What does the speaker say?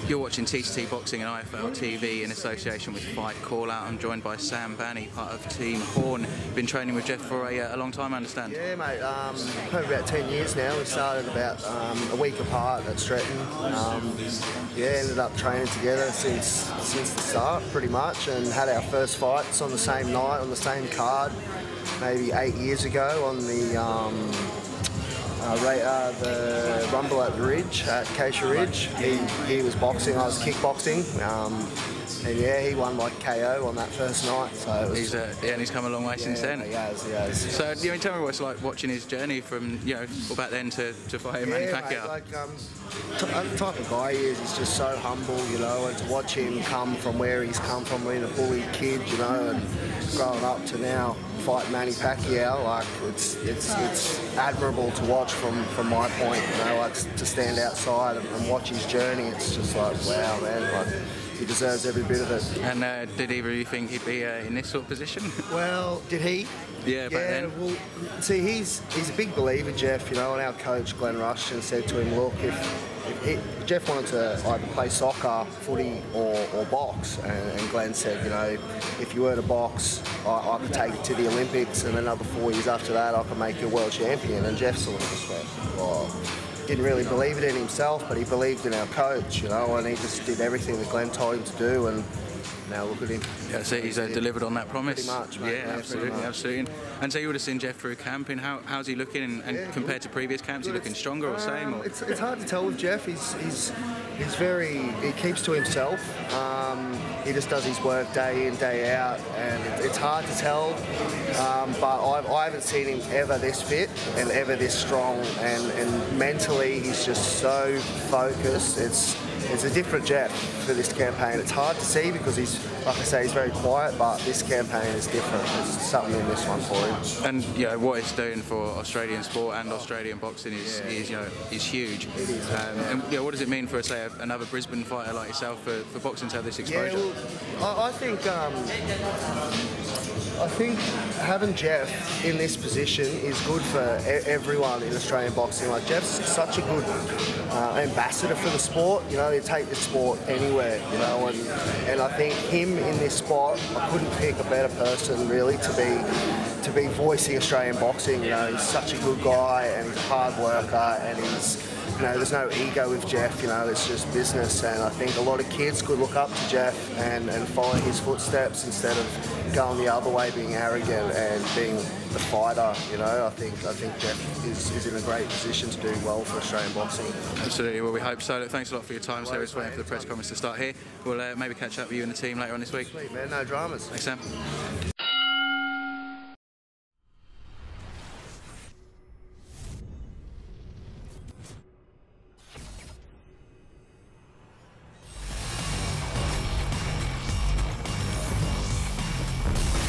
You're watching TTT Boxing and IFL TV in association with Fight Call Out. I'm joined by Sam Banney, part of Team Horn. Been training with Jeff for a long time, I understand. Yeah, mate. Probably about 10 years now. We started about a week apart at Stretton. Ended up training together since the start, pretty much, and had our first fights on the same night, on the same card, maybe 8 years ago on the Rumble at the Ridge, at Acacia Ridge. He was boxing, I was kickboxing, and yeah, he won by KO on that first night. So it was, and he's come a long way since then. He has. So tell me what it's like watching his journey from back then to fighting Manny Pacquiao. Mate, the type of guy he is, he's just so humble, and to watch him come from where he's come from, being a bullied kid, and growing up to now fight Manny Pacquiao, it's admirable to watch from my point, to stand outside and watch his journey. It's just like, wow, man, he deserves every bit of it. And did either of you think he'd be in this sort of position? Well, did he? Yeah, back then. Well, see, he's a big believer, Jeff, and our coach, Glenn Rushton, said to him, look, if Jeff wanted to either play soccer, footy or box, and Glenn said, if you were to box, I could take you to the Olympics, and another 4 years after that I could make you a world champion. And Jeff sort of just went, didn't really believe it in himself, but he believed in our coach, and he just did everything that Glenn told him to do, and now look at him. Yeah, so he's delivered on that promise. Pretty much, mate. Yeah, absolutely. And so you would have seen Jeff through camping. How's he looking? And compared to previous camps, is he looking stronger or same? Or? It's hard to tell with Jeff. He keeps to himself. He just does his work day in, day out, and it's hard to tell. But I haven't seen him ever this fit and ever this strong, and mentally he's just so focused. It's a different Jeff for this campaign. It's hard to see because he's, like I say, he's very quiet, but this campaign is different. There's something in this one for him. And what it's doing for Australian sport and Australian boxing is huge. It is. And what does it mean for, say, another Brisbane fighter like yourself for boxing to have this exposure? Yeah, well, I think having Jeff in this position is good for everyone in Australian boxing. Like, Jeff's such a good ambassador for the sport. They take the sport anywhere. And I think him in this spot, I couldn't pick a better person really to be voicing Australian boxing. He's such a good guy, and he's a hard worker, and he's. There's no ego with Jeff, it's just business, and I think a lot of kids could look up to Jeff and follow his footsteps instead of going the other way, being arrogant and being the fighter. I think Jeff is in a great position to do well for Australian boxing. Absolutely, well, we hope so. Look, thanks a lot for your time. So we're just waiting for the press conference to start here. We'll maybe catch up with you and the team later on this week. Sweet, man, no dramas. Thanks, Sam.